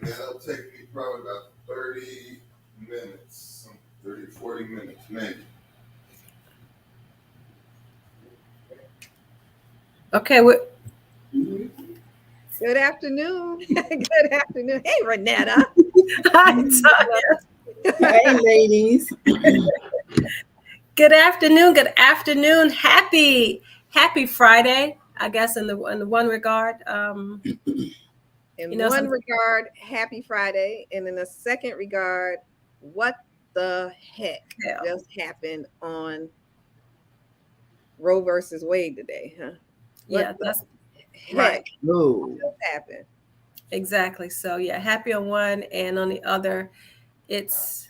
That'll take me probably about 30 minutes, 30, 40 minutes, maybe. Okay. Good afternoon. Good afternoon. Hey, Renetta. Hi, Tanya. Hey, ladies. Good afternoon. Good afternoon. Happy Friday, I guess, in the one regard. In one regard, happy Friday. And in the second regard, what the heck just happened on Roe versus Wade today, huh? Yeah, that's heck just happened. Exactly. So yeah, happy on one, and on the other, it's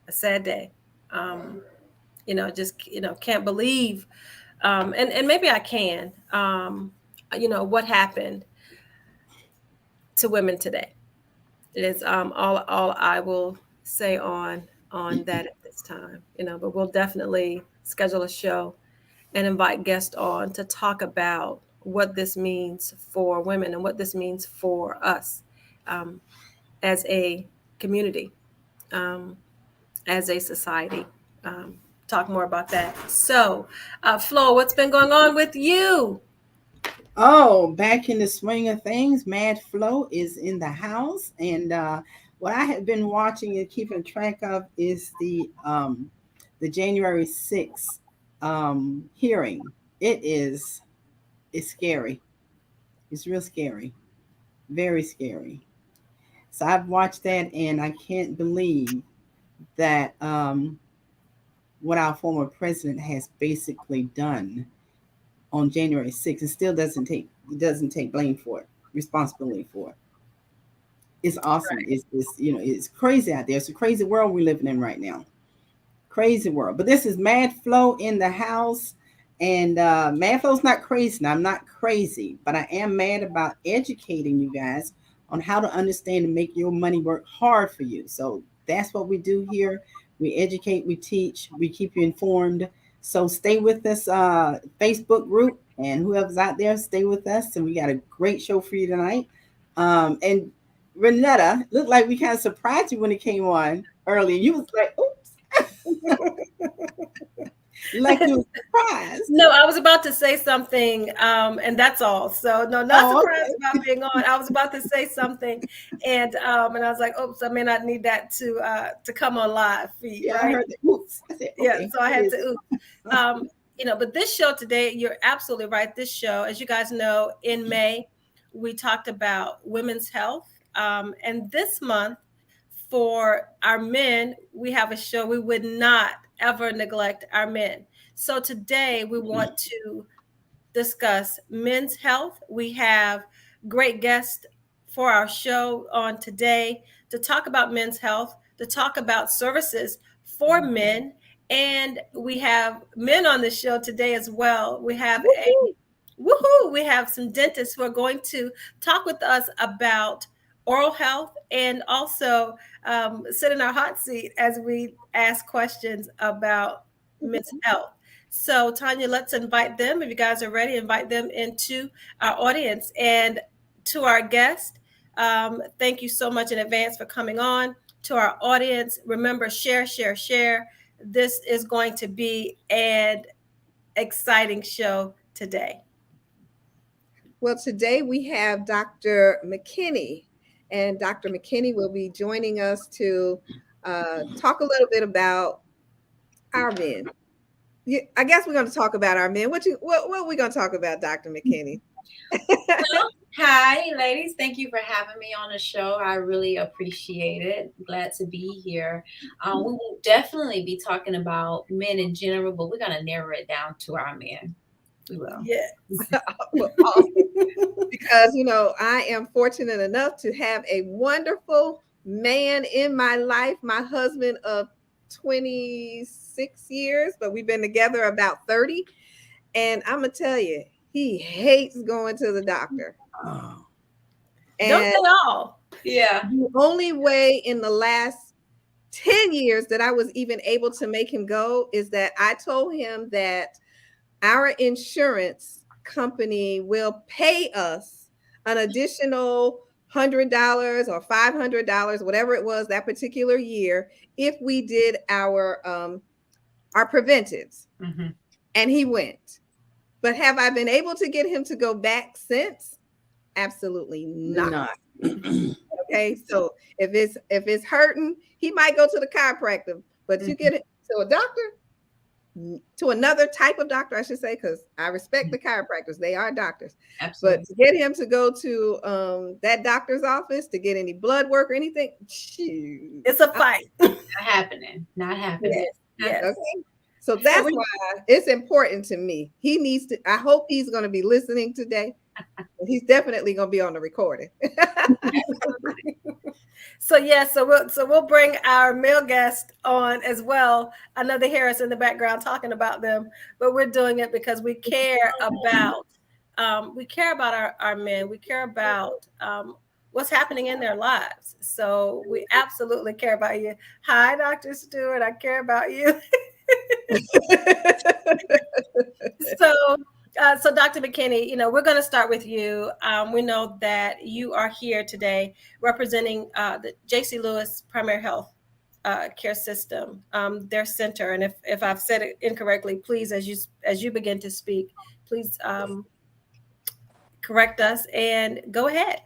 a sad day. Just can't believe, and maybe I can. What happened to women today. It is all I will say on that at this time. But we'll definitely schedule a show and invite guests on to talk about what this means for women and what this means for us as a community, as a society. Talk more about that. So, Flo, what's been going on with you? Oh, back in the swing of things, Mad Flo is in the house, and what I have been watching and keeping track of is the January 6th hearing. It's scary. It's real scary, very scary. So I've watched that, and I can't believe that what our former president has basically done on January 6th, and still doesn't take blame for it, responsibility for it. It's awesome. Right. It's crazy out there. It's a crazy world we're living in right now. Crazy world. But this is Mad Flo in the house. And Mad Flo's not crazy. Now, I'm not crazy, but I am mad about educating you guys on how to understand and make your money work hard for you. So that's what we do here. We educate, we teach, we keep you informed. So stay with this Facebook group, and whoever's out there, stay with us. And we got a great show for you tonight. And Renetta, looked like we kind of surprised you when it came on earlier. You was like, oops. Like you were surprised. No, I was about to say something, and that's all. So no, not surprised about being on. I was about to say something, and I was like, oops, I may not need that to come on live feed. Yeah, right? I heard the oops. I said, okay, yeah, so I had to oops. But this show today, you're absolutely right. This show, as you guys know, in May, we talked about women's health, and this month for our men, we have a show. We would not ever neglect our men. So today we want to discuss men's health. We have great guests for our show on today to talk about men's health, to talk about services for men. And we have men on the show today as well. We have we have some dentists who are going to talk with us about oral health, and also sit in our hot seat as we ask questions about men's health. So Tanya, let's invite them. If you guys are ready, invite them into our audience. And to our guest, thank you so much in advance for coming on. To our audience, remember, share, share, share. This is going to be an exciting show today. Well, today we have Dr. McKinney, and Dr. McKinney will be joining us to talk a little bit about our men. I guess we're going to talk about our men. What are we going to talk about, Dr. McKinney? Well, hi, ladies. Thank you for having me on the show. I really appreciate it. Glad to be here. We will definitely be talking about men in general, but we're going to narrow it down to our men. We will. Yeah. Because, I am fortunate enough to have a wonderful man in my life, my husband of 26 years, but we've been together about 30. And I'm going to tell you, he hates going to the doctor. Oh. And don't they all? Yeah. The only way in the last 10 years that I was even able to make him go is that I told him that our insurance company will pay us an additional $100 or $500, whatever it was that particular year, if we did our preventives. Mm-hmm. And he went. But have I been able to get him to go back since? Absolutely not. Okay, so if it's hurting, he might go to the chiropractor. But you get it to a doctor, to another type of doctor, I should say, because I respect the chiropractors. They are doctors. Absolutely. But to get him to go to that doctor's office to get any blood work or anything, shoot. It's a fight. Not happening. Not happening. Yes. Okay. So that's why it's important to me. He needs to, I hope he's going to be listening today. He's definitely going to be on the recording. So we'll bring our male guest on as well. I know they hear us in the background talking about them, but we're doing it because we care about our men. We care about what's happening in their lives. So we absolutely care about you. Hi, Dr. Stewart. I care about you. So Dr. McKinney, we're going to start with you. We know that you are here today representing the J.C. Lewis Primary Health Care System, their center. And if I've said it incorrectly, please, as you begin to speak, please correct us and go ahead.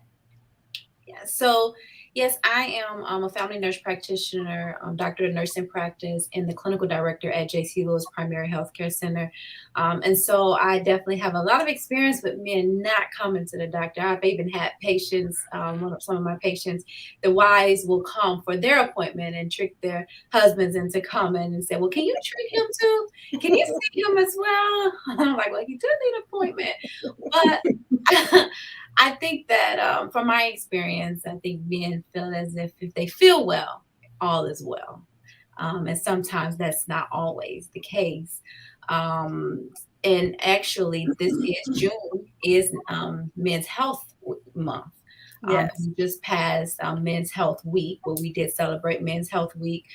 Yeah. So yes, I am a family nurse practitioner, doctor of nursing practice, and the clinical director at J.C. Lewis Primary Health Care Center. And so I definitely have a lot of experience with men not coming to the doctor. I've even had patients, some of my patients, the wives will come for their appointment and trick their husbands into coming and say, well, can you treat him too? Can you see him as well? I'm like, well, he does need an appointment. But I think that from my experience, I think men feel as if they feel well, all is well. And sometimes that's not always the case. And actually, June is Men's Health Month. Yes. We just passed Men's Health Week, where we did celebrate Men's Health Week.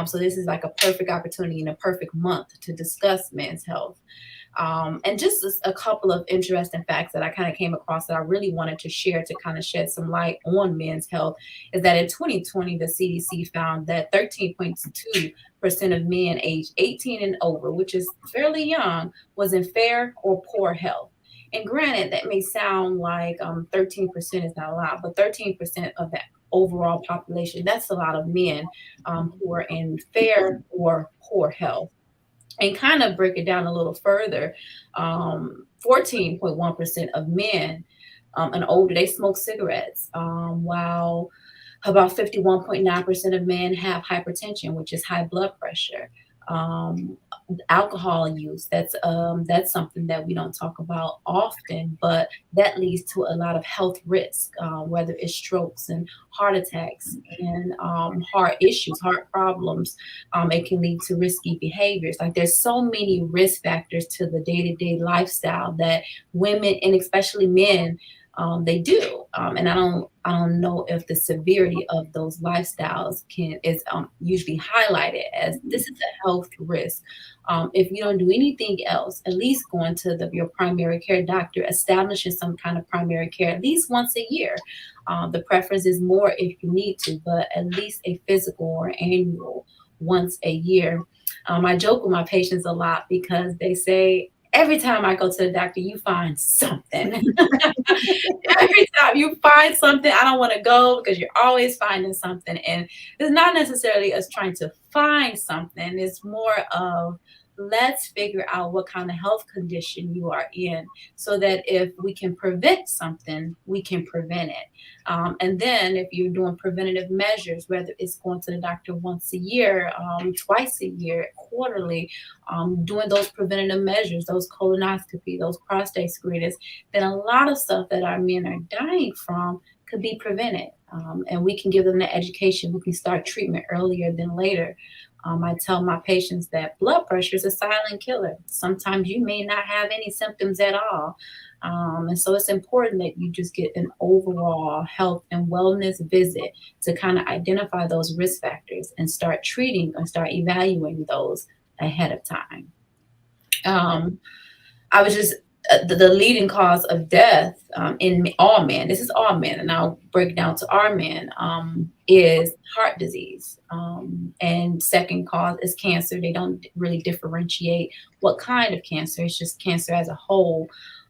So this is like a perfect opportunity and a perfect month to discuss men's health. And just a couple of interesting facts that I kind of came across that I really wanted to share to kind of shed some light on men's health is that in 2020, the CDC found that 13.2% of men aged 18 and over, which is fairly young, was in fair or poor health. And granted, that may sound like 13% is not a lot, but 13% of that overall population, that's a lot of men who are in fair or poor health. And kind of break it down a little further, 14.1% of men and older, they smoke cigarettes, while about 51.9% of men have hypertension, which is high blood pressure. Alcohol use, that's something that we don't talk about often, but that leads to a lot of health risk, whether it's strokes and heart attacks and heart issues, heart problems. It can lead to risky behaviors. Like there's so many risk factors to the day-to-day lifestyle that women and especially men they do. And I don't know if the severity of those lifestyles is usually highlighted as this is a health risk. If you don't do anything else, at least going to your primary care doctor, establishing some kind of primary care at least once a year. The preference is more if you need to, but at least a physical or annual once a year. I joke with my patients a lot because they say, every time I go to the doctor, you find something. Every time you find something, I don't want to go because you're always finding something. And it's not necessarily us trying to find something. It's more of, let's figure out what kind of health condition you are in so that if we can prevent something, we can prevent it. And then if you're doing preventative measures, whether it's going to the doctor once a year, twice a year, quarterly, doing those preventative measures, those colonoscopy, those prostate screenings, then a lot of stuff that our men are dying from could be prevented. And we can give them the education. We can start treatment earlier than later. I tell my patients that blood pressure is a silent killer. Sometimes you may not have any symptoms at all. And so it's important that you just get an overall health and wellness visit to kind of identify those risk factors and start treating or start evaluating those ahead of time. I was just the leading cause of death in all men, this is all men, and I'll break it down to our men, is heart disease. And second cause is cancer. They don't really differentiate what kind of cancer. It's just cancer as a whole.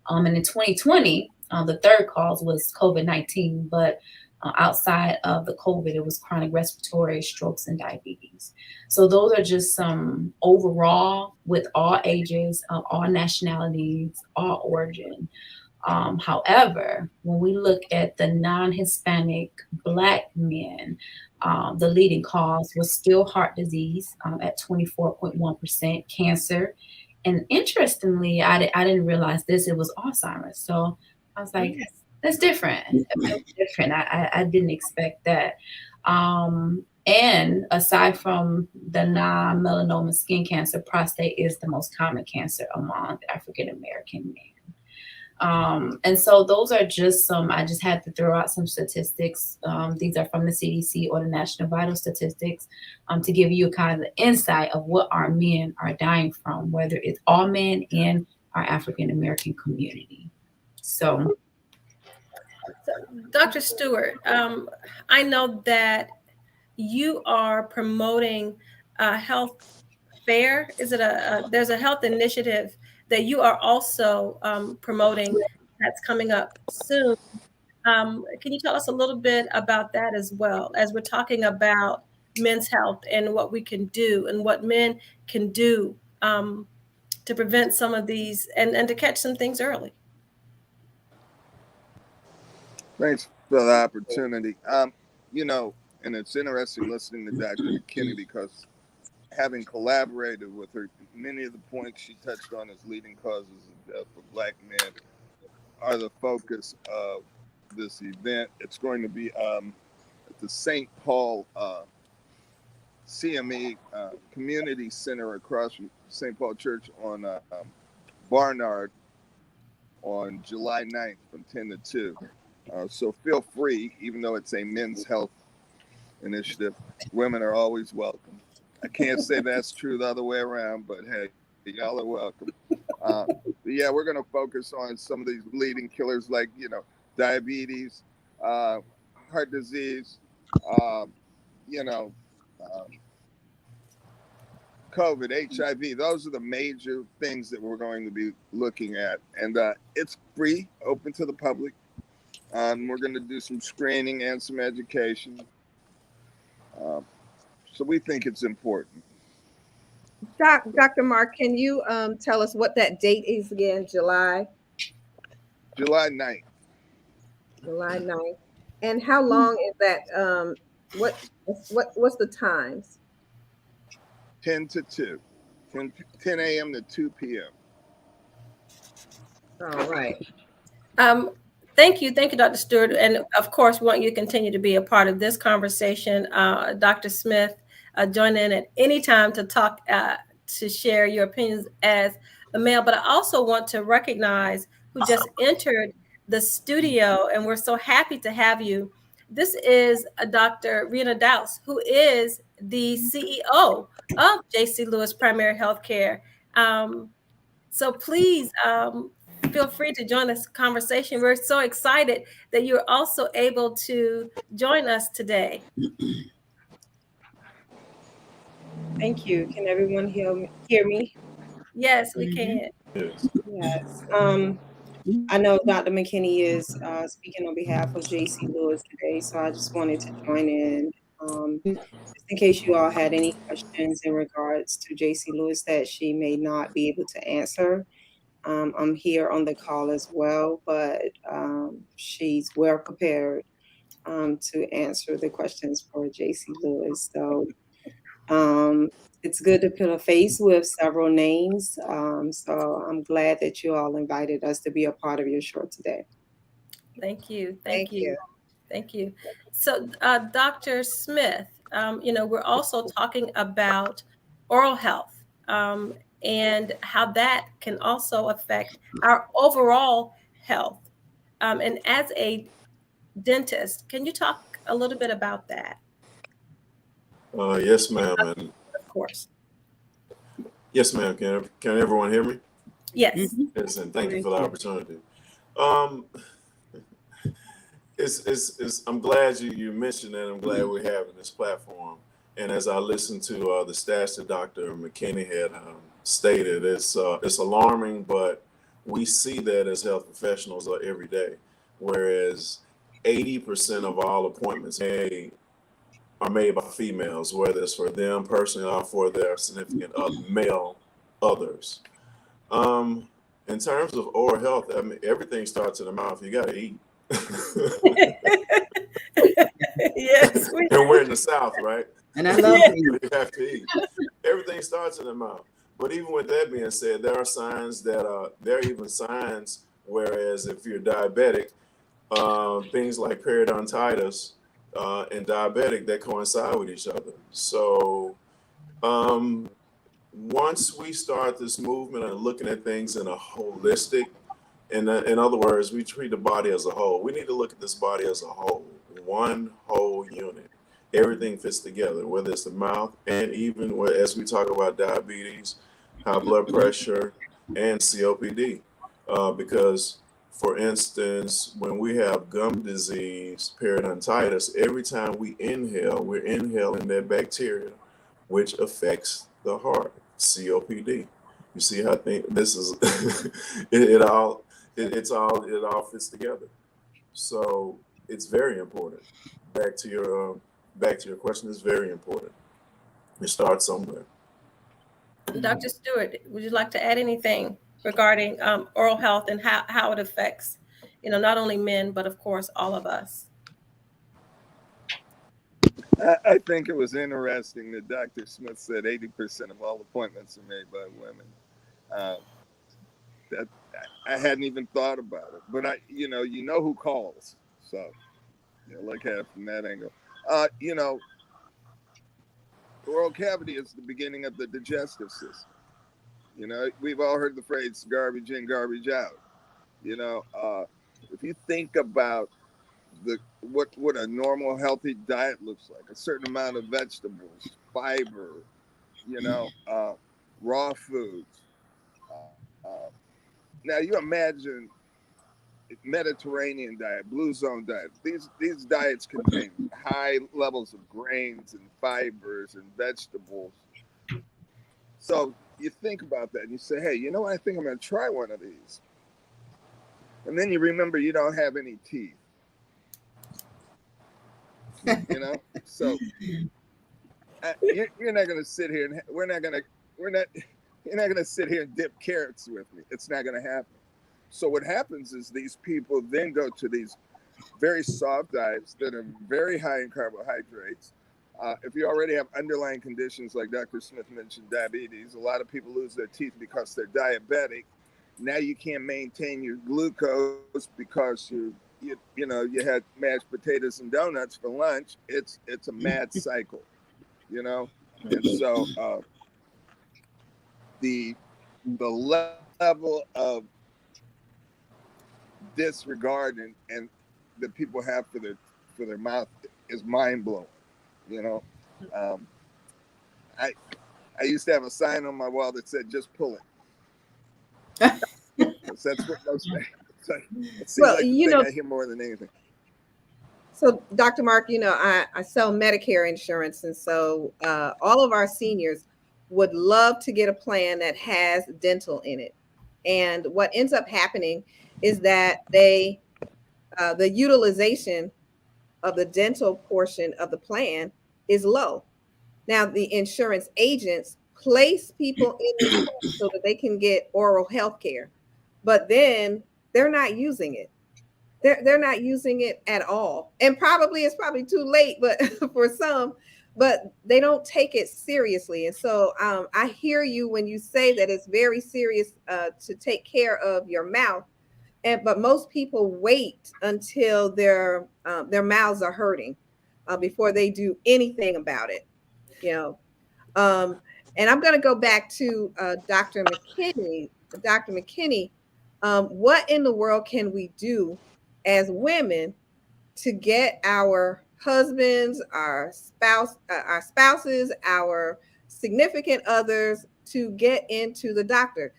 And in 2020, the third cause was COVID-19, but outside of the COVID, it was chronic respiratory, strokes, and diabetes. So those are just some overall with all ages, all nationalities, all origin. However, when we look at the non-Hispanic Black men, the leading cause was still heart disease at 24.1%, cancer. And interestingly, I didn't realize this, it was Alzheimer's. So I was like, that's different. It's different. I didn't expect that. And aside from the non-melanoma skin cancer, prostate is the most common cancer among African-American men. And so those are just some, I just had to throw out some statistics. These are from the CDC or the National Vital Statistics to give you a kind of insight of what our men are dying from, whether it's all men in our African-American community. So Dr. Stewart, I know that you are promoting a health fair. Is it there's a health initiative that you are also promoting that's coming up soon. Can you tell us a little bit about that as well, as we're talking about men's health and what we can do and what men can do to prevent some of these and to catch some things early? Thanks for the opportunity. And it's interesting listening to Dr. McKinney because having collaborated with her, many of the points she touched on as leading causes of death for Black men are the focus of this event. It's going to be at the St. Paul CME Community Center across from St. Paul Church on Barnard on July 9th from 10 to 2. So feel free, even though it's a men's health initiative, women are always welcome. I can't say that's true the other way around, but hey, y'all are welcome. Yeah, we're going to focus on some of these leading killers like, diabetes, heart disease, COVID, HIV. Those are the major things that we're going to be looking at. And it's free, open to the public. We're going to do some screening and some education. So we think it's important. Dr. Mark, can you tell us what that date is again? July 9th. July 9th. And how long is that? What's the times? 10 to 2. 10 a.m. to 2 p.m. All right. Thank you, Dr. Stewart. And of course, we want you to continue to be a part of this conversation. Dr. Smith, join in at any time to talk, to share your opinions as a male. But I also want to recognize who just entered the studio, and we're so happy to have you. This is Dr. Rena Dowse, who is the CEO of J.C. Lewis Primary Healthcare. So please feel free to join this conversation. We're so excited that you're also able to join us today. Thank you. Can everyone hear me? Yes, we can. Yes. I know Dr. McKinney is speaking on behalf of J.C. Lewis today, so I just wanted to join in. Just in case you all had any questions in regards to J.C. Lewis that she may not be able to answer. I'm here on the call as well, but she's well prepared to answer the questions for J.C. Lewis. So it's good to put a face with several names. So I'm glad that you all invited us to be a part of your show today. Thank you. Thank you. Thank you. So, Dr. Smith, we're also talking about oral health and how that can also affect our overall health. And as a dentist, can you talk a little bit about that? Yes, ma'am. Of course. Yes, ma'am. Can everyone hear me? Yes. Yes, and thank you for the opportunity. I'm glad you mentioned that. I'm glad we're having this platform. And as I listened to the stats that Dr. McKinney had stated, it's alarming, but we see that as health professionals every day. Whereas 80% of all appointments are made by females, whether it's for them personally or for their significant male others. In terms of oral health, I mean, everything starts in the mouth. You got to eat. Yes. And we're in the South, right? And I love it. You have to eat. Everything starts in the mouth. But even with that being said, there are signs there are even signs, whereas if you're diabetic, things like periodontitis and diabetic that coincide with each other. So once we start this movement and looking at things in a holistic, in other words, we treat the body as a whole. We need to look at this body as a whole, one whole unit. Everything fits together, whether it's the mouth and even as we talk about diabetes, high blood pressure, and COPD. Because, for instance, when we have gum disease, periodontitis, every time we inhale, we're inhaling that bacteria, which affects the heart, COPD. You see how this is, it all fits together. So it's very important. Back to your question, is very important. It starts somewhere. Dr. Stewart, would you like to add anything regarding oral health and how it affects, not only men, but of course, all of us? I think it was interesting that Dr. Smith said 80% of all appointments are made by women. That I hadn't even thought about it, but you know who calls, so look at it from that angle. Oral cavity is the beginning of the digestive system. We've all heard the phrase garbage in, garbage out. If you think about what a normal healthy diet looks like, a certain amount of vegetables, fiber, raw foods. Now you imagine Mediterranean diet, blue zone diet. These diets contain high levels of grains and fibers and vegetables. So you think about that and you say, hey, I think I'm going to try one of these. And then you remember you don't have any teeth. So you're not going to sit here and you're not going to sit here and dip carrots with me. It's not going to happen. So what happens is these people then go to these very soft diets that are very high in carbohydrates. If you already have underlying conditions like Dr. Smith mentioned, diabetes, a lot of people lose their teeth because they're diabetic. Now you can't maintain your glucose because you had mashed potatoes and donuts for lunch. It's a mad cycle, and so the level of disregard and that people have for their mouth is mind blowing. You know, I used to have a sign on my wall that said "Just pull it." That's what most. It seems like the thing I hear more than anything. So, Dr. Mark, you know, I sell Medicare insurance, and so all of our seniors would love to get a plan that has dental in it. And what ends up happening is that the utilization of the dental portion of the plan is low. Now, the insurance agents place people in this plan so that they can get oral health care, but then they're not using it. They're not using it at all. And it's probably too late, but for some, but they don't take it seriously. And so I hear you when you say that it's very serious to take care of your mouth. But most people wait until their mouths are hurting before they do anything about it. You know, and I'm going to go back to Dr. McKinney. Dr. McKinney, what in the world can we do as women to get our husbands, our spouses, our significant others to get into the doctor?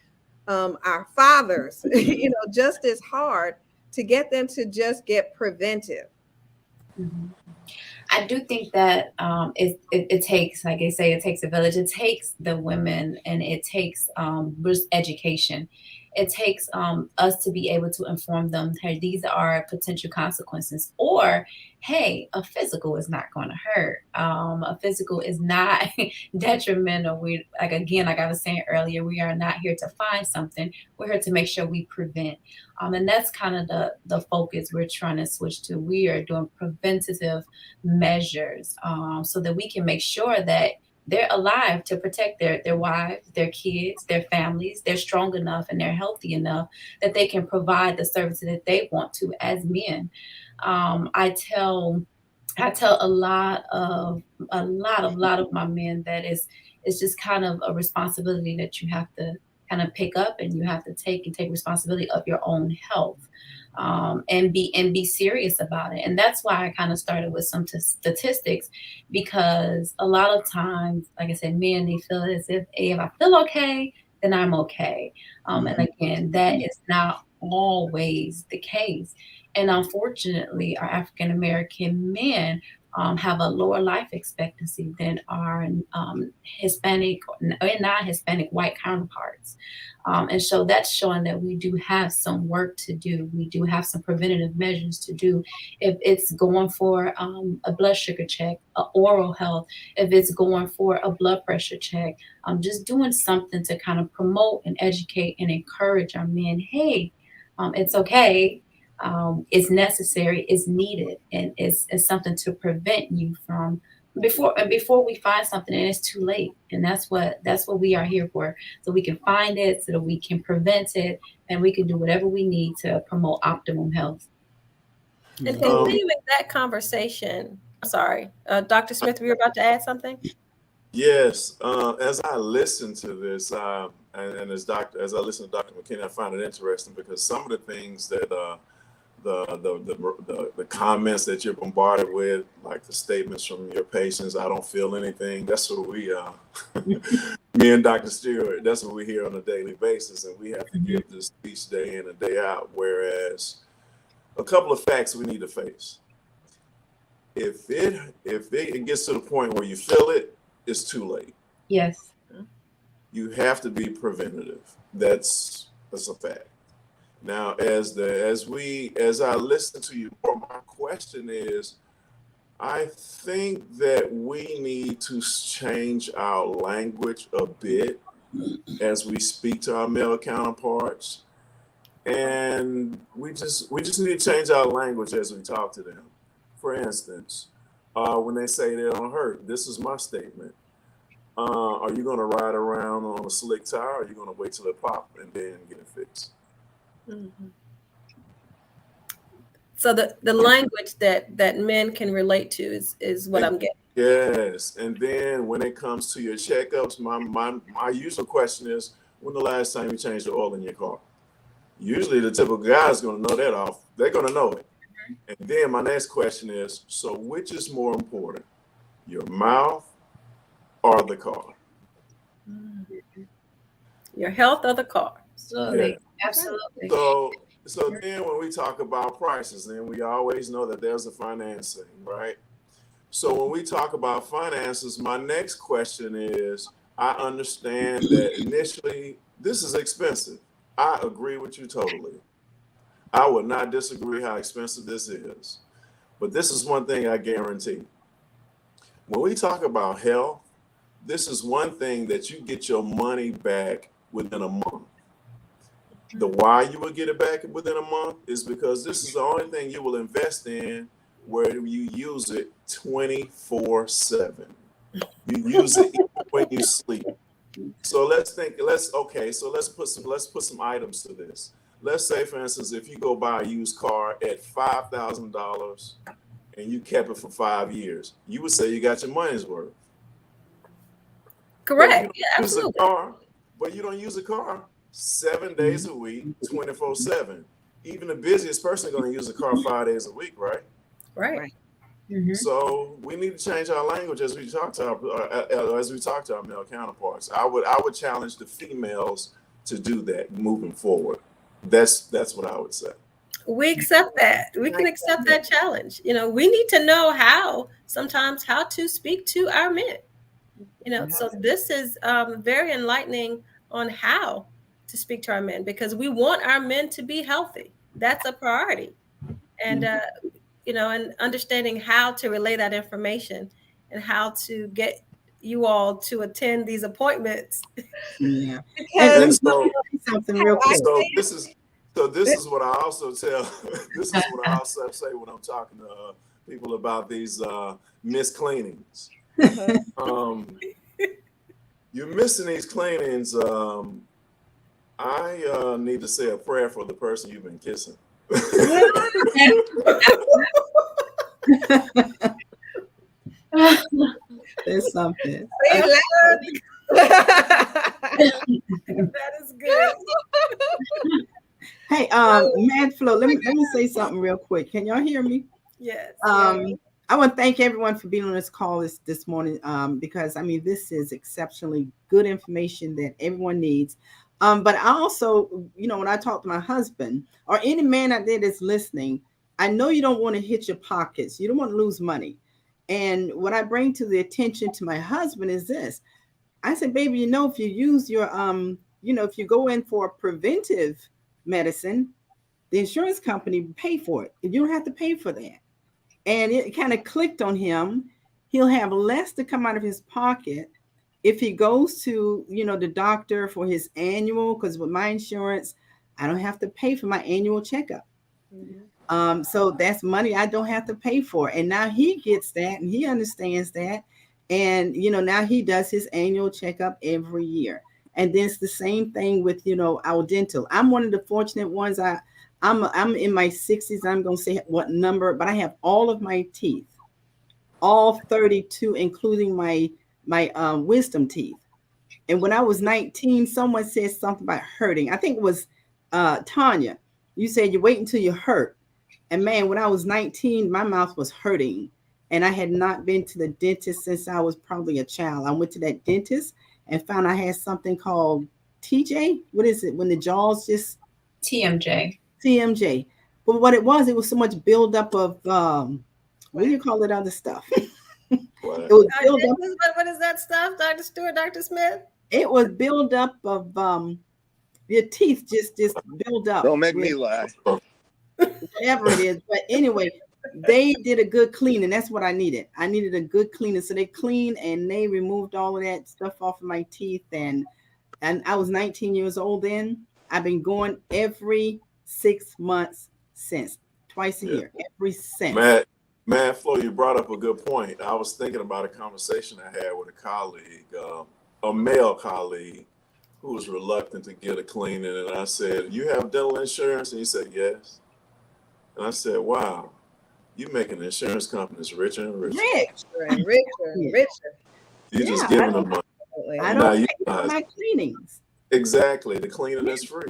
Our fathers, you know, just as hard to get them to just get preventive. Mm-hmm. I do think that it takes, like I say, it takes a village. It takes the women, and it takes education. It takes us to be able to inform them, hey, these are potential consequences, or hey, a physical is not going to hurt. A physical is not detrimental. Like I was saying earlier, we are not here to find something. We're here to make sure we prevent. And that's kind of the focus we're trying to switch to. We are doing preventative measures so that we can make sure that they're alive to protect their wives, their kids, their families. They're strong enough and they're healthy enough that they can provide the services that they want to as men. I tell a lot of my men that it's just kind of a responsibility that you have to kind of pick up, and you have to take responsibility of your own health. And be serious about it. And that's why I kind of started with some statistics, because a lot of times, like I said, men, they feel as if, hey, if I feel okay, then I'm okay. And again, that is not always the case. And unfortunately, our African American men have a lower life expectancy than our Hispanic and non-Hispanic white counterparts. And so that's showing that we do have some work to do. We do have some preventative measures to do. If it's going for a blood sugar check, oral health, if it's going for a blood pressure check, just doing something to kind of promote and educate and encourage our men. Hey, it's okay. It's necessary, it's needed, and it's something to prevent you from before we find something and it's too late. And that's what we are here for, so we can find it, so that we can prevent it, and we can do whatever we need to promote optimum health. And continuing that conversation, sorry, Dr. Smith, we were about to add something. Yes, as I listen to this, and as I listen to Dr. McKinney, I find it interesting because some of the things that the comments that you're bombarded with, like the statements from your patients, I don't feel anything. That's what we are. Me and Dr. Stewart, that's what we hear on a daily basis, and we have to give this speech day in and day out. Whereas a couple of facts we need to face. If it gets to the point where you feel it, it's too late. Yes. You have to be preventative. That's a fact. Now, as I listen to you more, my question is, I think that we need to change our language a bit as we speak to our male counterparts, and we just need to change our language as we talk to them. For instance, when they say they don't hurt, this is my statement. Are you going to ride around on a slick tire, or are you going to wait till it pops and then get it fixed? Mm-hmm. So the language that men can relate to is what I'm getting. Yes, and then when it comes to your checkups, my usual question is, when the last time you changed the oil in your car? Usually the typical guy is going to know that off. They're going to know it. And then my next question is, so which is more important, your mouth or the car? Your health or the car? Absolutely. Yeah. Absolutely. So then when we talk about prices, then we always know that there's a financing, right? So when we talk about finances, my next question is, I understand that initially this is expensive. I agree with you totally. I would not disagree how expensive this is. But this is one thing I guarantee. When we talk about health, this is one thing that you get your money back within a month. The why you will get it back within a month is because this is the only thing you will invest in where you use it 24/7. You use it even when you sleep. So let's put some items to this. Let's say, for instance, if you go buy a used car at $5,000 and you kept it for 5 years, you would say you got your money's worth. Correct. Yeah, absolutely. But you don't use a car 7 days a week, 24/7. Even the busiest person is going to use a car 5 days a week, right? Right. Mhm. So we need to change our language as we talk to our male counterparts. I would challenge the females to do that moving forward. That's what I would say. We accept that. We can accept that challenge. We need to know how to speak to our men. So this is very enlightening on how to speak to our men, because we want our men to be healthy. That's a priority. And and understanding how to relay that information and how to get you all to attend these appointments. Yeah. Because Something real quick. So this is what I also tell. This is what I also say when I'm talking to people about these miscleanings. You're missing these cleanings. I need to say a prayer for the person you've been kissing. There's something. That is good. Hey, Mad Flow, let me say something real quick. Can y'all hear me? Yes. I want to thank everyone for being on this call this morning, because this is exceptionally good information that everyone needs. But I also, when I talk to my husband or any man out there that's listening, I know you don't want to hit your pockets. You don't want to lose money. And what I bring to the attention to my husband is this. I said, baby, if you use your, if you go in for preventive medicine, the insurance company pay for it. You don't have to pay for that. And it kind of clicked on him. He'll have less to come out of his pocket if he goes to, the doctor for his annual, because with my insurance, I don't have to pay for my annual checkup. Mm-hmm. So that's money I don't have to pay for. And now he gets that and he understands that. And, now he does his annual checkup every year. And then it's the same thing with, our dental. I'm one of the fortunate ones. I'm in my 60s. I'm going to say what number, but I have all of my teeth, all 32, including my wisdom teeth. And when I was 19, someone said something about hurting. I think it was Tanya. You said you wait until you hurt. And man, when I was 19, my mouth was hurting. And I had not been to the dentist since I was probably a child. I went to that dentist and found I had something called TJ. What is it? When the jaws just... TMJ. But what it was so much buildup of, what do you call it, other stuff? It was build up. What is that stuff, Dr. Stewart, Dr. Smith? It was buildup of your teeth just build up. Don't make me lie. Whatever it is. But anyway, they did a good cleaning. That's what I needed. I needed a good cleaning. So they cleaned and they removed all of that stuff off of my teeth. And I was 19 years old then. I've been going every 6 months since, twice a year, every since. Matt Flo, you brought up a good point. I was thinking about a conversation I had with a colleague, a male colleague, who was reluctant to get a cleaning. And I said, "You have dental insurance?" And he said, "Yes." And I said, "Wow, you making insurance companies richer and richer. Richer. You're just giving them money. I don't pay for my cleanings. Exactly. The cleaning is free.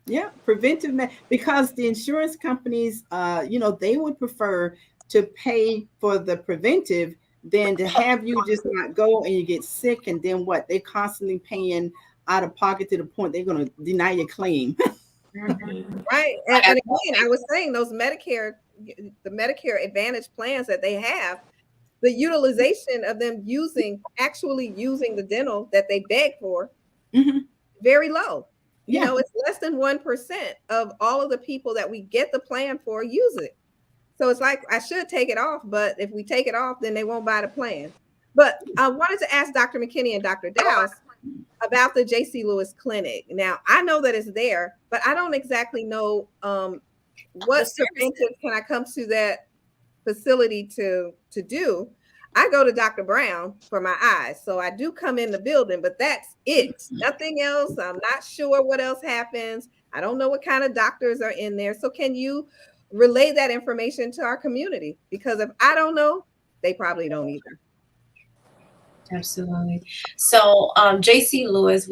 Yeah, preventive because the insurance companies, they would prefer to pay for the preventive than to have you just not go and you get sick and then what? They're constantly paying out of pocket to the point they're going to deny your claim. Right. And again, I was saying the Medicare Advantage plans that they have, the utilization of them actually using the dental that they beg for, very low. Yeah. It's less than 1% of all of the people that we get the plan for use it. So it's like I should take it off, but if we take it off, then they won't buy the plan. But I wanted to ask Dr. McKinney and Dr. Dowse about the J.C. Lewis Clinic. Now, I know that it's there, but I don't exactly know what preventive can I come to that facility to do. I go to Dr. Brown for my eyes. So I do come in the building, but that's it. Nothing else. I'm not sure what else happens. I don't know what kind of doctors are in there. So can you relay that information to our community? Because if I don't know, they probably don't either. Absolutely. So J.C. Lewis,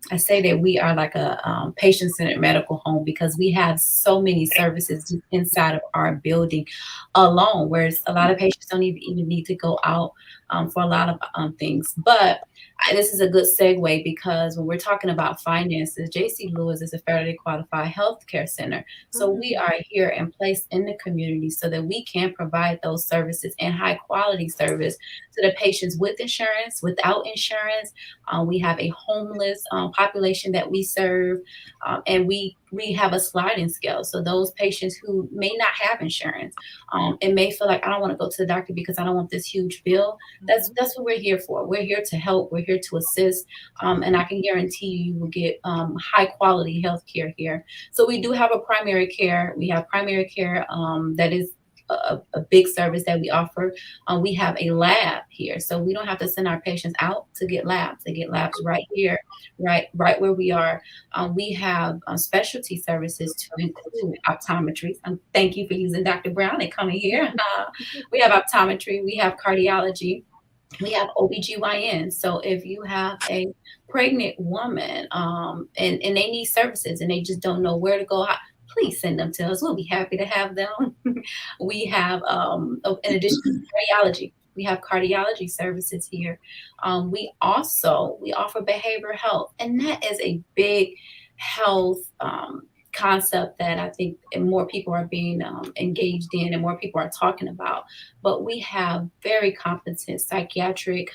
I say that we are like a patient-centered medical home because we have so many services inside of our building alone, whereas a lot of patients don't even need to go out for a lot of things. But this is a good segue because when we're talking about finances, J.C. Lewis is a federally qualified healthcare center. So we are here and placed in the community so that we can provide those services and high quality service to the patients with insurance, without insurance. We have a homeless population that we serve, and we have a sliding scale. So those patients who may not have insurance and may feel like I don't want to go to the doctor because I don't want this huge bill. That's what we're here for. We're here to help. We're here to assist, and I can guarantee you will get high quality health care here. So we do have a primary care. We have primary care that is a big service that we offer. We have a lab here, so we don't have to send our patients out to get labs. They get labs right here, right where we are. We have specialty services to include optometry. Thank you for using Dr. Brown and coming here. We have optometry. We have cardiology. We have OBGYN. So if you have a pregnant woman and they need services and they just don't know where to go, please send them to us. We'll be happy to have them. We have, in addition to cardiology, we have cardiology services here. We offer behavioral health, and that is a big health concept that I think more people are being engaged in and more people are talking about. But we have very competent psychiatric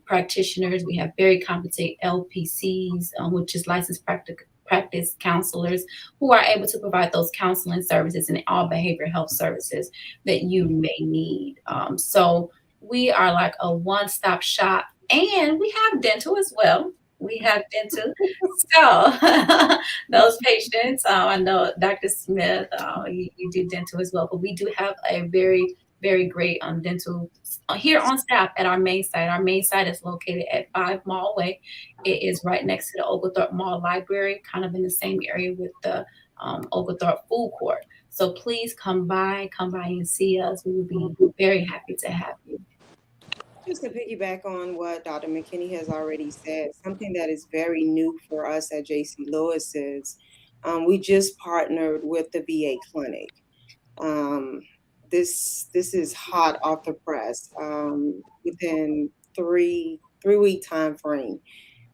practitioners. We have very competent LPCs, which is licensed practice counselors, who are able to provide those counseling services and all behavioral health services that you may need. So we are like a one-stop shop, and we have dental as well. We have dental. So those patients, I know Dr. Smith, you do dental as well, but we do have a very, very great dental here on staff at our main site. Our main site is located at 5 Mall Way. It is right next to the Oglethorpe Mall Library, kind of in the same area with the Oglethorpe Food Court. So please come by and see us. We would be very happy to have you. Just to piggyback on what Dr. McKinney has already said, something that is very new for us at J.C. Lewis is we just partnered with the VA clinic. This is hot off the press. Within 3-week time frame,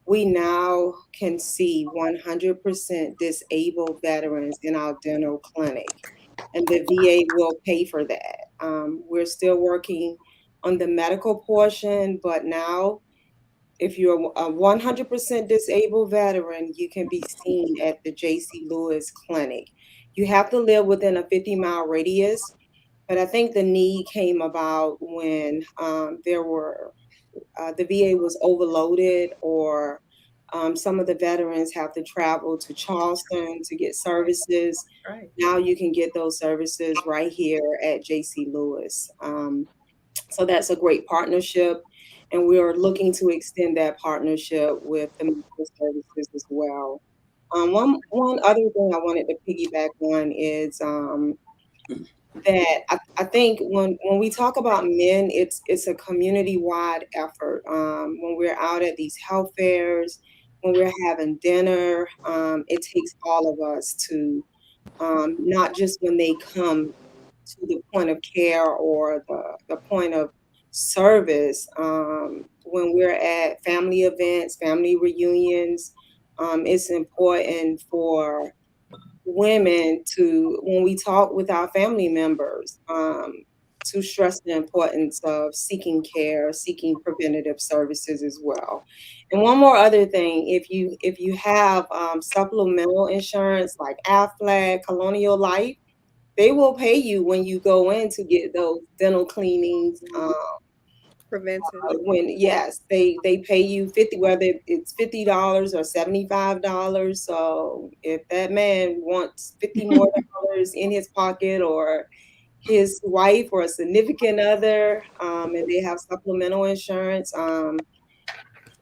we now can see 100% disabled veterans in our dental clinic, and the VA will pay for that. We're still working on the medical portion, but now if you're a 100% disabled veteran, you can be seen at the J.C. Lewis Clinic. You have to live within a 50-mile radius, but I think the need came about when the VA was overloaded, or some of the veterans have to travel to Charleston to get services. Right. Now you can get those services right here at J.C. Lewis. So that's a great partnership, and we are looking to extend that partnership with the medical services as well. One other thing I wanted to piggyback on is that I think when we talk about men, it's a community-wide effort. When we're out at these health fairs, when we're having dinner. It takes all of us to, not just when they come to the point of care or the point of service, when we're at family events, family reunions, it's important for women to, when we talk with our family members, to stress the importance of seeking care, seeking preventative services as well. And one more other thing, if you have supplemental insurance like Aflac, Colonial Life, they will pay you when you go in to get those dental cleanings. Preventive. When yes, they pay you 50, whether it's $50 or $75. So if that man wants $50 more in his pocket, or his wife or a significant other, and they have supplemental insurance,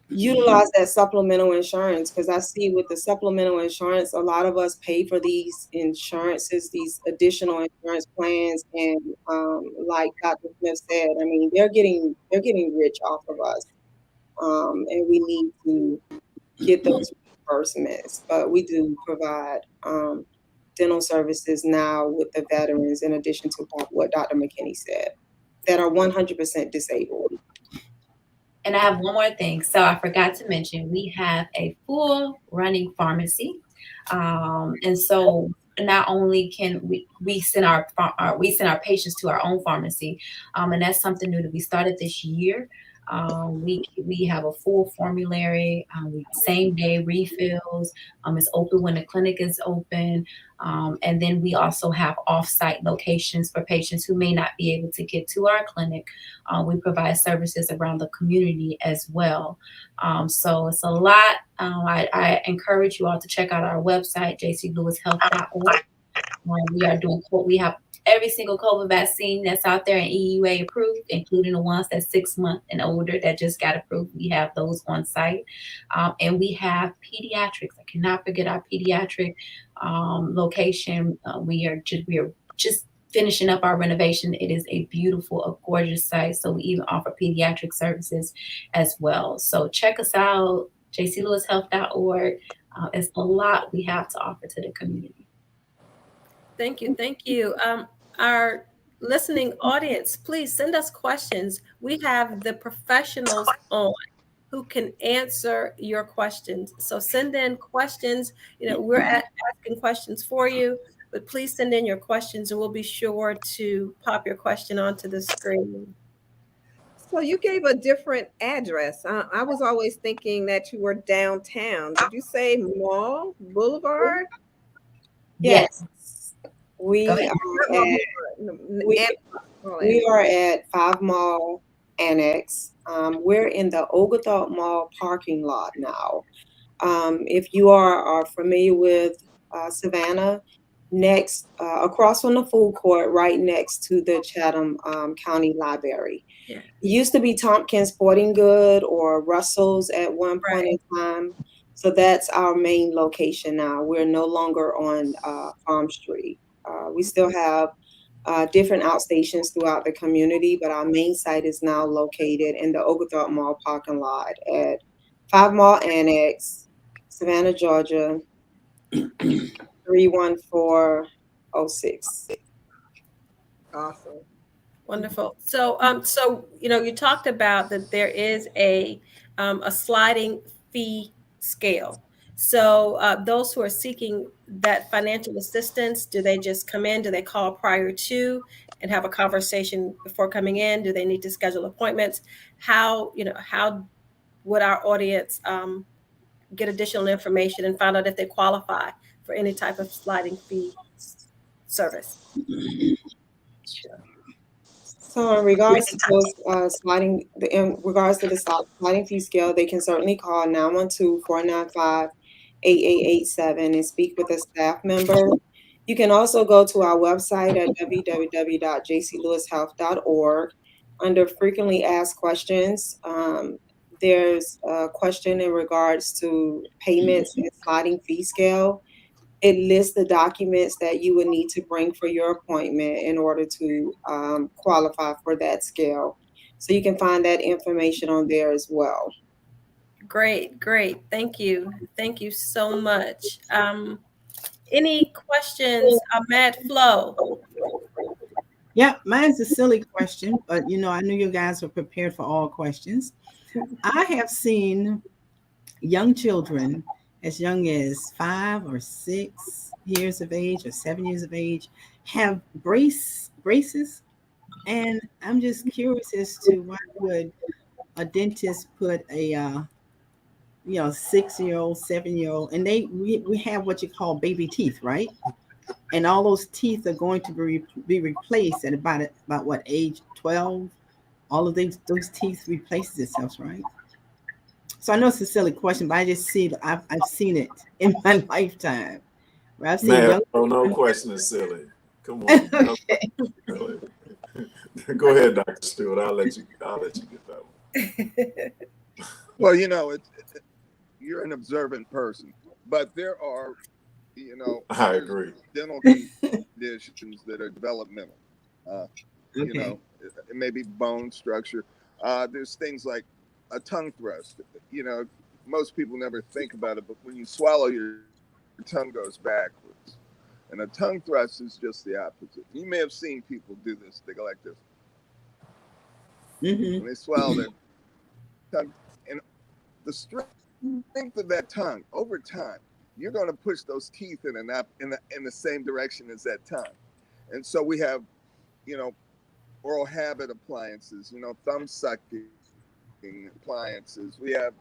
utilize that supplemental insurance, because I see with the supplemental insurance, a lot of us pay for these insurances, these additional insurance plans, and like Dr. Smith said, I mean, they're getting rich off of us, and we need to get those reimbursements. But we do provide dental services now with the veterans, in addition to what Dr. McKinney said, that are 100% disabled. And I have one more thing. So I forgot to mention, we have a full running pharmacy. And so not only can we send our patients to our own pharmacy, and that's something new that we started this year. We have a full formulary, same day refills. It's open when the clinic is open. And then we also have off-site locations for patients who may not be able to get to our clinic. We provide services around the community as well. So it's a lot. I encourage you all to check out our website, jclewishealth.org. We have every single COVID vaccine that's out there and EUA approved, including the ones that's 6 months and older that just got approved. We have those on site. And we have pediatrics. I cannot forget our pediatric location. We are just finishing up our renovation. It is a beautiful, a gorgeous site. So we even offer pediatric services as well. So check us out, jclewishealth.org. It's a lot we have to offer to the community. Thank you. Thank you. Our listening audience, please send us questions. We have the professionals on who can answer your questions. So send in questions. We're asking questions for you, but please send in your questions and we'll be sure to pop your question onto the screen. So you gave a different address. I was always thinking that you were downtown. Did you say Mall Boulevard? Yes. We are at 5 Mall Annex. We're in the Oglethorpe Mall parking lot now. If you are familiar with Savannah, next across from the food court, right next to the Chatham County Library. Yeah. It used to be Tompkins Sporting Good or Russell's at one point in time. So that's our main location now. We're no longer on Farm Street. We still have different outstations throughout the community, but our main site is now located in the Oglethorpe Mall parking lot at 5 Mall Annex, Savannah, Georgia, 31406. Awesome. Wonderful. So, you talked about that there is a sliding fee scale. So those who are seeking that financial assistance, do they just come in? Do they call prior to and have a conversation before coming in? Do they need to schedule appointments? How would our audience get additional information and find out if they qualify for any type of sliding fee service? Sure. So in regards to those sliding fee scale, they can certainly call 912-495-8887 and speak with a staff member. You can also go to our website at www.jclewishealth.org. Under frequently asked questions, there's a question in regards to payments and sliding fee scale. It lists the documents that you would need to bring for your appointment in order to qualify for that scale. So you can find that information on there as well. Great. Thank you so much. Any questions, Matt Flo? Yeah, mine's a silly question, but I knew you guys were prepared for all questions. I have seen young children as young as 5 or 6 years of age or 7 years of age have braces, and I'm just curious as to why would a dentist put a 6-year-old, 7-year-old, and we have what you call baby teeth, right? And all those teeth are going to be replaced at about what age 12? All of those teeth replaces itself, right? So I know it's a silly question, but I just see I've seen it in my lifetime. Where I've seen Man, young no question is silly. Come on. No okay. question is silly. Go ahead, Dr. Stewart. I'll let you get that one. Well, you're an observant person, but there are, I agree. dental conditions that are developmental. Okay. It may be bone structure. There's things like a tongue thrust. Most people never think about it, but when you swallow, your tongue goes backwards. And a tongue thrust is just the opposite. You may have seen people do this. They go like this. Mm-hmm. When they swallow their tongue. And the strength of that tongue, over time, you're going to push those teeth in the same direction as that tongue. And so we have, oral habit appliances, thumb sucking appliances. We have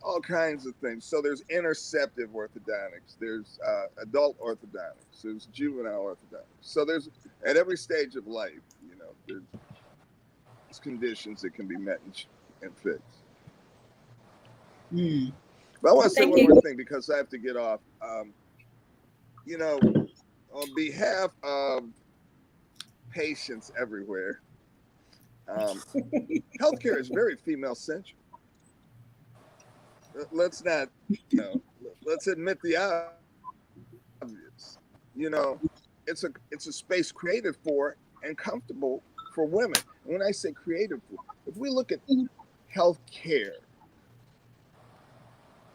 all kinds of things. So there's interceptive orthodontics, there's adult orthodontics, there's juvenile orthodontics. So there's, at every stage of life, there's conditions that can be met and fixed. Mm. But I want to say one more thing because I have to get off. On behalf of patients everywhere, healthcare is very female centric. Let's not, let's admit the obvious. It's a space created for and comfortable for women. And when I say creative, if we look at healthcare,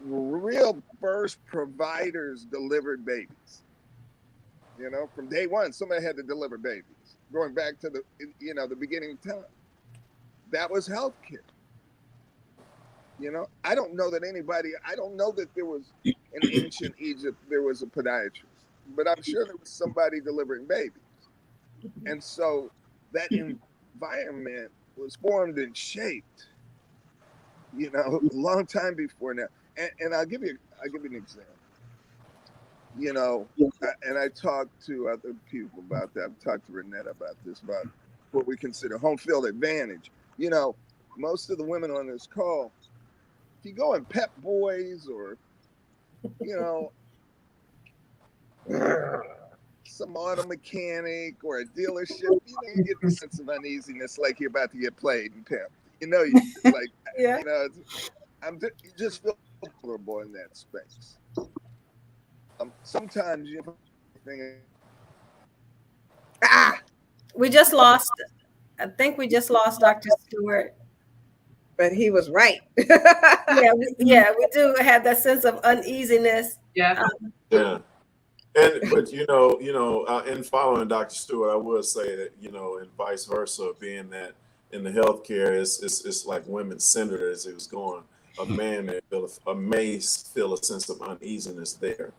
real birth providers delivered babies. From day one, somebody had to deliver babies. Going back to the beginning of time, that was healthcare. I don't know that there was in ancient Egypt there was a podiatrist, but I'm sure there was somebody delivering babies. And so that environment was formed and shaped, a long time before now. And I'll give you an example. And I talked to other people about that. I've talked to Renetta about this, about what we consider home field advantage. Most of the women on this call, if you go in Pep Boys or, some auto mechanic or a dealership, you get the sense of uneasiness like you're about to get played and pimped. You like, yeah. You just feel vulnerable in that space. Sometimes you think, we just lost. I think we just lost Dr. Stewart. But he was right. yeah, we do have that sense of uneasiness. Yeah. Yeah. But in following Dr. Stewart, I would say that, and vice versa, being that in the healthcare it's like women centered as it was going. A man may feel a sense of uneasiness there,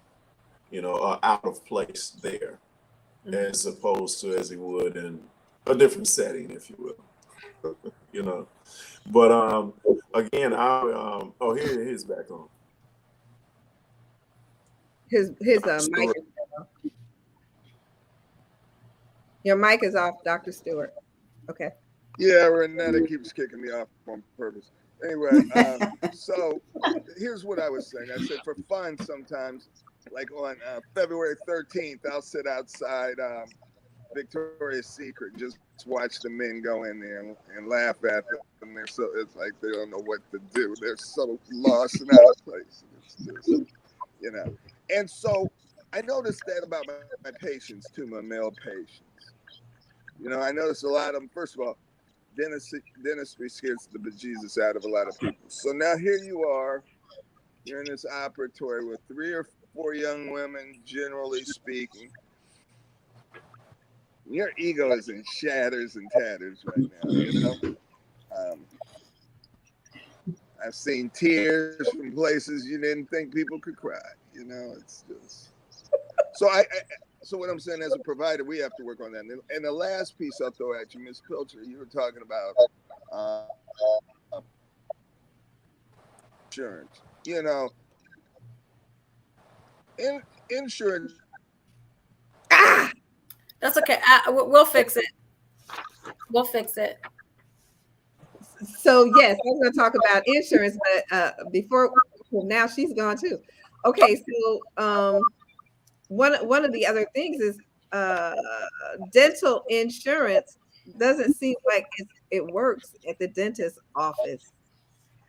out of place there, as opposed to as he would in a different setting, if you will. But again, here's back on. His mic is off. Your mic is off, Dr. Stewart. Okay. Yeah, Renetta keeps kicking me off on purpose. Anyway, so here's what I was saying. I said for fun sometimes, like on February 13th, I'll sit outside Victoria's Secret and just watch the men go in there and laugh at them. It's like they don't know what to do. They're so lost and out of place. It's just, And so I noticed that about my patients too, my male patients. I noticed a lot of them, first of all, dentistry scares the bejesus out of a lot of people. So now here you are, you're in this operatory with 3 or 4 young women, generally speaking. Your ego is in shatters and tatters right now, you know. I've seen tears from places you didn't think people could cry. You know, it's just so so what I'm saying, as a provider, we have to work on that. And the last piece I'll throw at you, Ms. Pilcher, you were talking about insurance. You know, insurance. That's okay. We'll fix it. We'll fix it. So yes, I'm going to talk about insurance, but before, well, now she's gone too. Okay, so one of the other things is dental insurance doesn't seem like it works at the dentist's office.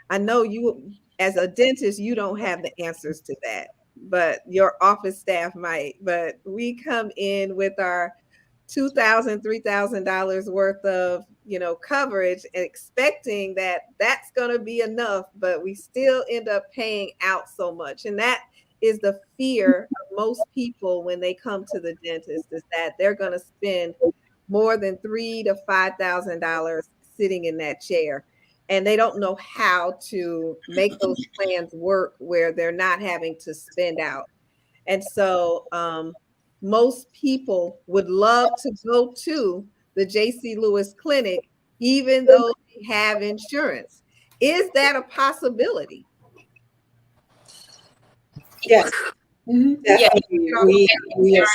I know you, as a dentist, you don't have the answers to that, but your office staff might. But we come in with our $2,000, $3,000 worth of, you know, coverage, expecting that that's going to be enough, but we still end up paying out so much. And that is the fear of most people when they come to the dentist, is that they're going to spend more than $3,000 to $5,000 sitting in that chair. And they don't know how to make those plans work where they're not having to spend out. And so most people would love to go to the J.C. Lewis Clinic, even though they have insurance. Is that a possibility? Yes. Definitely. We have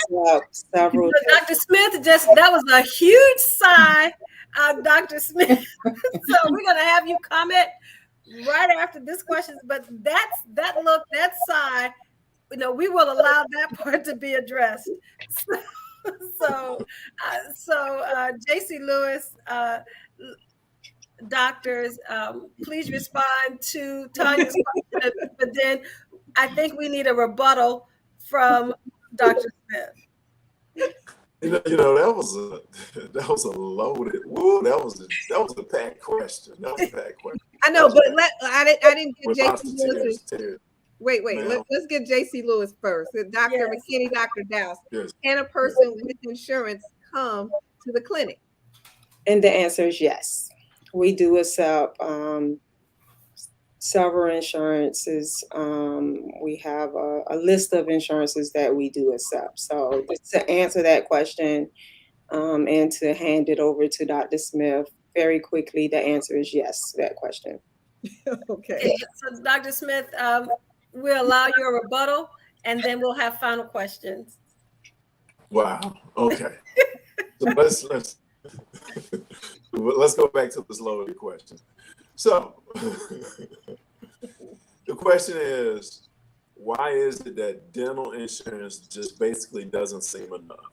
several. Dr. Smith, that was a huge sigh, Dr. Smith. So we're going to have you comment right after this question. But that sigh, you know, we will allow that part to be addressed. So J.C. Lewis, doctors, please respond to Tanya's question, but then I think we need a rebuttal from Dr. Smith. You know that was a loaded. Woo, that was a packed question. That was a packed question. I know, but I didn't get J.C. Lewis. Wait. Let's get J.C. Lewis first. Dr. Yes. McKinney, Dr. Dowse. Yes. Can a person with insurance come to the clinic? And the answer is yes. We do accept several insurances. We have a list of insurances that we do accept. So to answer that question and to hand it over to Dr. Smith very quickly, the answer is yes to that question. Okay. So Dr. Smith, we'll allow your rebuttal, and then we'll have final questions. Wow. Okay. So let's go back to this loaded question. So the question is, why is it that dental insurance just basically doesn't seem enough?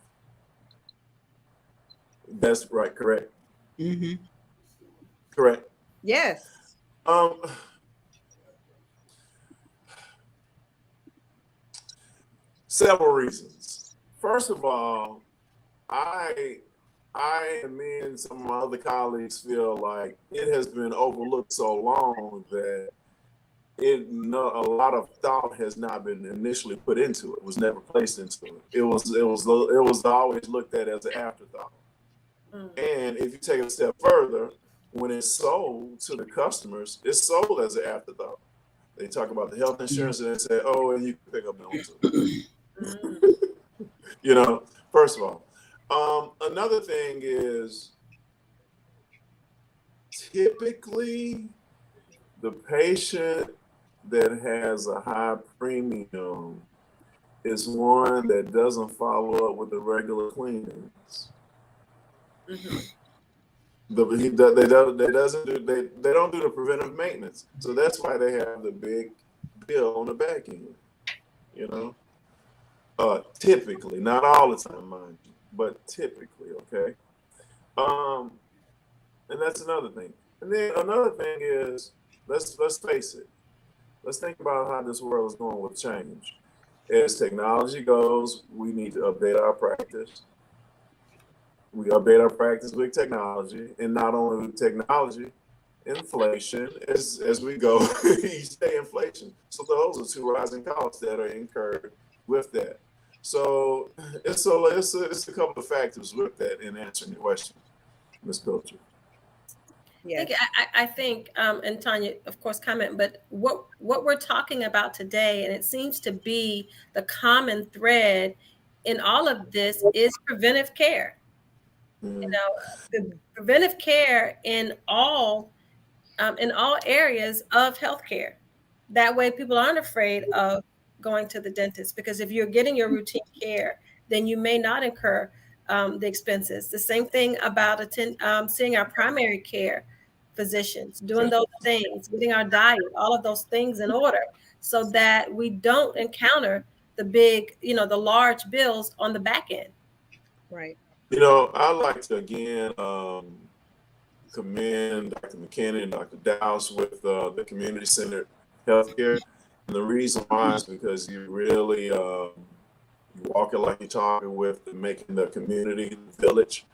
That's right, correct? Mm-hmm. Correct. Yes. Several reasons. First of all, I and me and some of my other colleagues feel like it has been overlooked so long that a lot of thought has not been initially put into it. Was never placed into it. It was always looked at as an afterthought. And if you take it a step further, when it's sold to the customers, it's sold as an afterthought. They talk about the health insurance and they say, "Oh, and you can pick up dental too." You know, first of all. Another thing is, typically the patient that has a high premium is one that doesn't follow up with the regular cleanings. Mm-hmm. They don't do the preventive maintenance, so that's why they have the big bill on the back end. You know, typically, not all the time, mind you, but typically, okay. And that's another thing. And then another thing is, let's face it. Let's think about how this world is going with change. As technology goes, we need to update our practice. we update our practice with technology, and not only with technology, inflation as we go each day, inflation. So those are two rising costs that are incurred with that. So it's a couple of factors with that in answering the question, Ms. Pilcher. Yes. I think, and Tanya, of course, comment, but what we're talking about today, and it seems to be the common thread in all of this, is preventive care. You know, the preventive care in all areas of healthcare. That way, people aren't afraid of going to the dentist, because if you're getting your routine care, then you may not incur the expenses. The same thing about seeing our primary care physicians, doing those things, getting our diet, all of those things in order, so that we don't encounter the big, the large bills on the back end. Right. I'd like to again commend Dr. McKinney and Dr. Dowse with the community-centered healthcare. And the reason why is because you really you walk it like you're talking with making the community the village,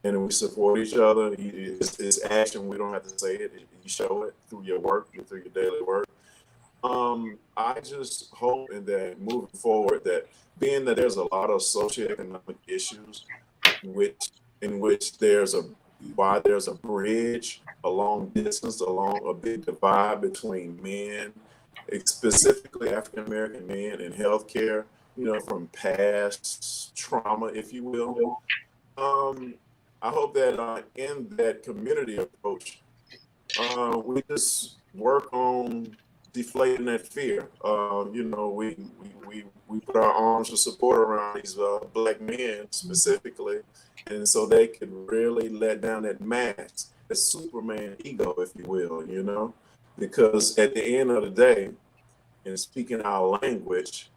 and we support each other. It's action. We don't have to say it. You show it through your work, through your daily work. I just hope that moving forward, that being that there's a lot of socioeconomic issues in which there's a bridge, a long distance, along a big divide between men, specifically African American men in healthcare, from past trauma, if you will. I hope that in that community approach, we just work on deflating that fear. We put our arms of support around these Black men specifically, and so they could really let down that mask, the Superman ego, if you will, because at the end of the day, in speaking our language,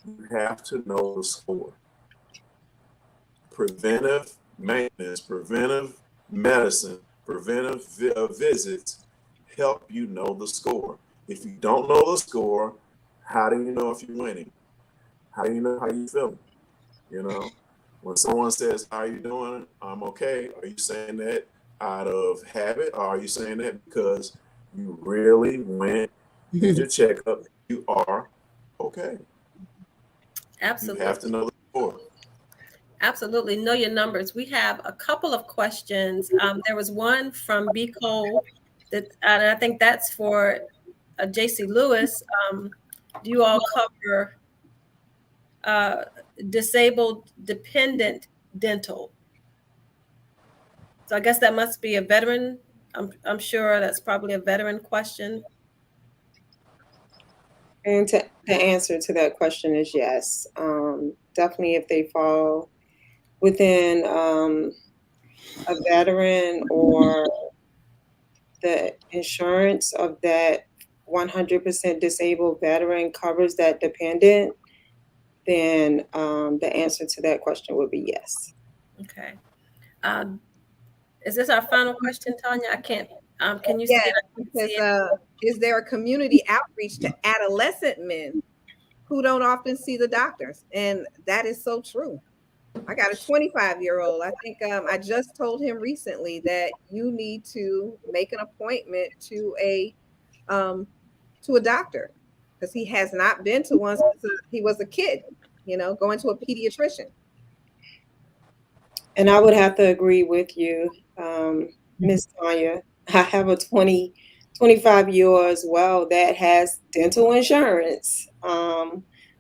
you have to know the score. Preventive maintenance, preventive medicine, preventive visits help you know the score. If you don't know the score, how do you know if you're winning? How do you know how you're feeling? When someone says, "How are you doing?" "I'm okay." Are you saying that out of habit, or are you saying that because you really went, did your checkup, you are okay? Absolutely. You have to know the score. Absolutely. Know your numbers. We have a couple of questions. There was one from B. Cole, and I think that's for J.C. Lewis. Do you all cover disabled dependent dental? So I guess that must be a veteran. I'm sure that's probably a veteran question. And the answer to that question is yes. Definitely, if they fall within a veteran, or the insurance of that 100% disabled veteran covers that dependent, then the answer to that question would be yes. Okay. Is this our final question, Tanya? I can't. Can you see it? Because is there a community outreach to adolescent men who don't often see the doctors? And that is so true. I got a 25-year-old. I think I just told him recently that you need to make an appointment to a doctor, because he has not been to one since he was a kid, going to a pediatrician. And I would have to agree with you, Ms. Tanya. I have a 25-year-old as well that has dental insurance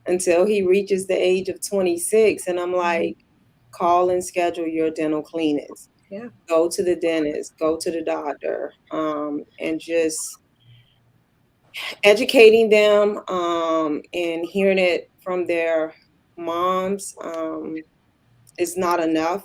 until he reaches the age of 26. And I'm like, call and schedule your dental cleanings. Yeah. Go to the dentist, go to the doctor, and just educating them and hearing it from their moms is not enough.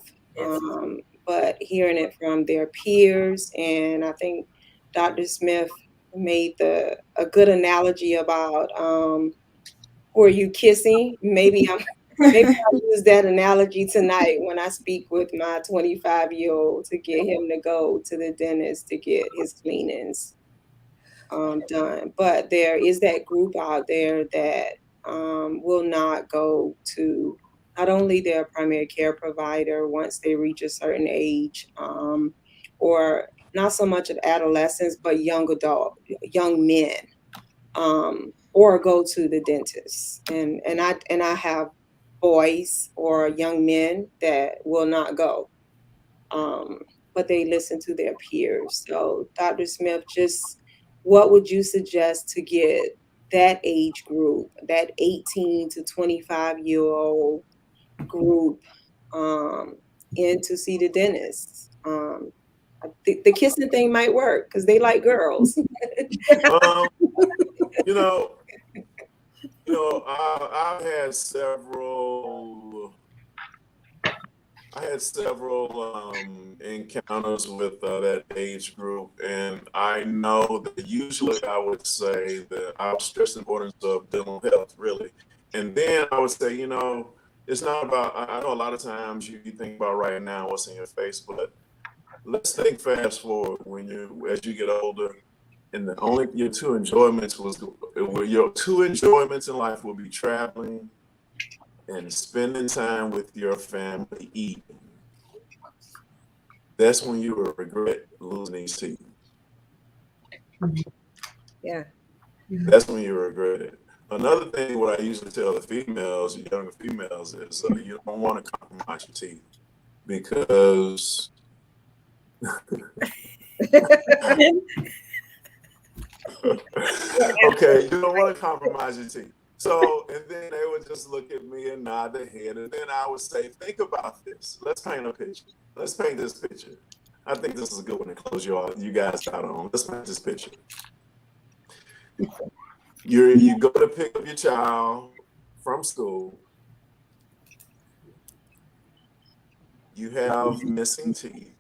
But hearing it from their peers, and I think Dr. Smith made a good analogy about who are you kissing? Maybe I'll use that analogy tonight when I speak with my 25-year-old to get him to go to the dentist to get his cleanings done. But there is that group out there that will not go to not only their primary care provider once they reach a certain age, or not so much of adolescents, but young men, or go to the dentist. And I have boys or young men that will not go, but they listen to their peers. So, Dr. Smith, just what would you suggest to get that age group, that 18 to 25-year-old group, in to see the dentist? I think the kissing thing might work because they like girls. You know, I've had several. I had several encounters with that age group, and I know that usually I would say that I would stress the importance of dental health, really. And then I would say, it's not about, I know a lot of times you think about right now what's in your face, but let's think fast forward as you get older, and your two enjoyments in life will be traveling and spending time with your family eating. That's when you will regret losing these teeth. Yeah. That's when you regret it. Another thing, what I usually tell the females, younger females, is you don't want to compromise your teeth because okay, you don't want to compromise your teeth. So, and then they would just look at me and nod their head. And then I would say, think about this. Let's paint a picture. Let's paint this picture. I think this is a good one to close you guys out on. Let's paint this picture. You go to pick up your child from school. You have missing teeth.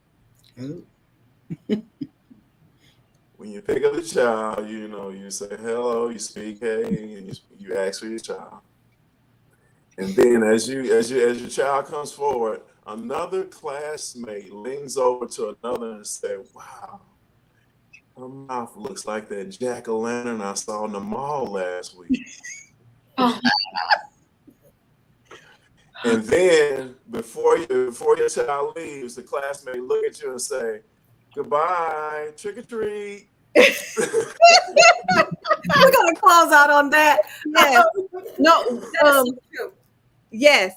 When you pick up the child, you say hello, you speak hey, and you ask for your child. And then as your child comes forward, another classmate leans over to another and say, "Wow, her mouth looks like that jack-o'-lantern I saw in the mall last week." And then before your child leaves, the classmate look at you and say, "Goodbye, trick or treat." We're gonna close out on that. Yes. Yes,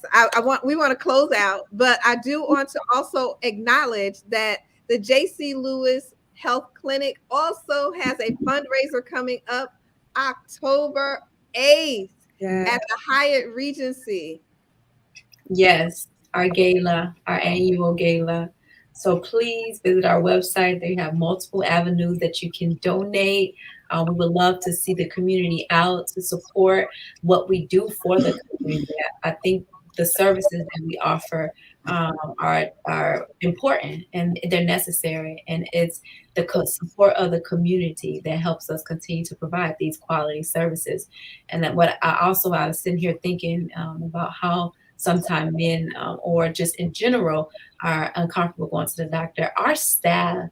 we want to close out, but I do want to also acknowledge that the J.C. Lewis Health Clinic also has a fundraiser coming up October 8th at the Hyatt Regency. Yes, our annual gala. So please visit our website. They have multiple avenues that you can donate. We would love to see the community out to support what we do for the community. I think the services that we offer are important and they're necessary. And it's the support of the community that helps us continue to provide these quality services. And that I was sitting here thinking about how sometimes men or just in general are uncomfortable going to the doctor. Our staff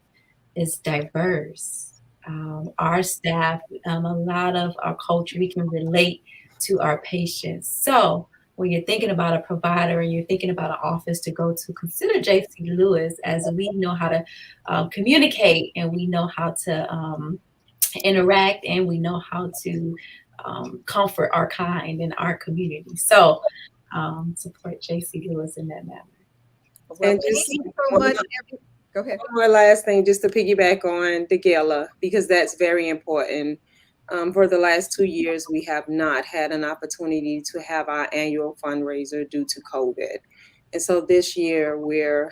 is diverse. Our staff, a lot of our culture, we can relate to our patients. So when you're thinking about a provider and you're thinking about an office to go to, consider J.C. Lewis, as we know how to communicate and we know how to interact and we know how to comfort our kind in our community. So support J.C. Lewis in that manner. And Thank you so much. Go ahead. One last thing, just to piggyback on the gala, because that's very important. For the last 2 years, we have not had an opportunity to have our annual fundraiser due to COVID. And so this year we're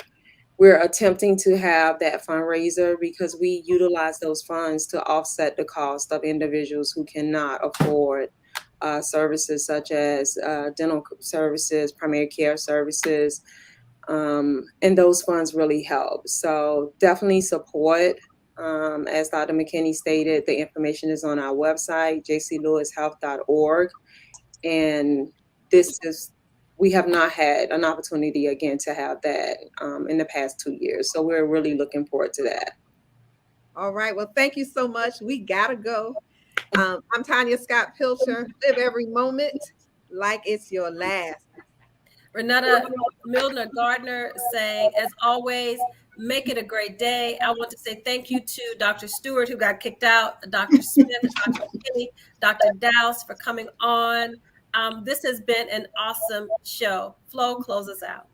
attempting to have that fundraiser because we utilize those funds to offset the cost of individuals who cannot afford services such as dental services, primary care services, and those funds really help. So definitely support. As Dr. McKinney stated, the information is on our website, jclewishealth.org. And we have not had an opportunity again to have that in the past 2 years. So we're really looking forward to that. All right. Well, thank you so much. We gotta go. I'm Tanya Scott Pilcher. Live every moment like it's your last. Renata Milner Gardner saying, as always, make it a great day. I want to say thank you to Dr. Stewart, who got kicked out, Dr. Smith, Dr. Kinney, Dr. Dowse for coming on. This has been an awesome show. Flo, close us out.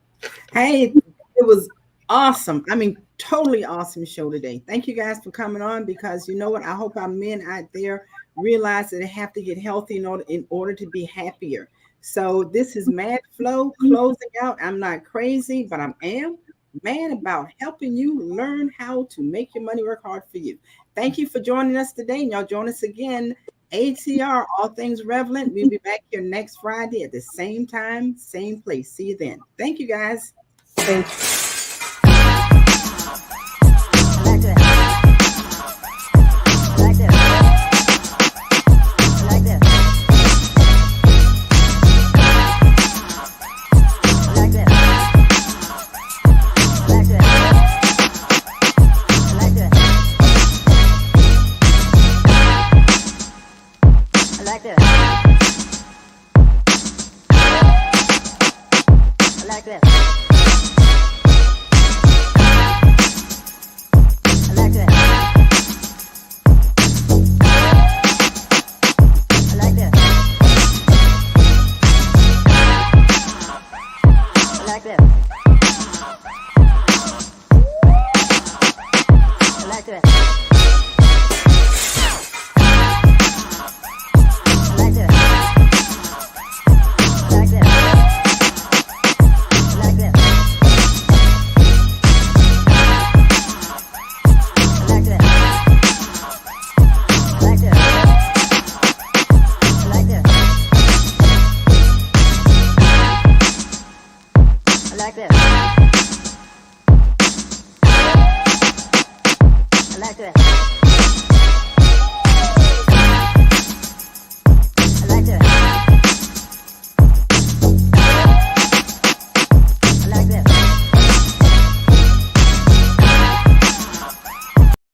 Hey, it was awesome. I mean, totally awesome show today. Thank you guys for coming on, because you know what? I hope our men out there realize that they have to get healthy in order to be happier. So this is Mad Flo closing out. I'm not crazy, but I am mad about helping you learn how to make your money work hard for you. Thank you for joining us today. And y'all join us again. ATR, All Things Relevant. We'll be back here next Friday at the same time, same place. See you then. Thank you, guys. Thank you. Like this.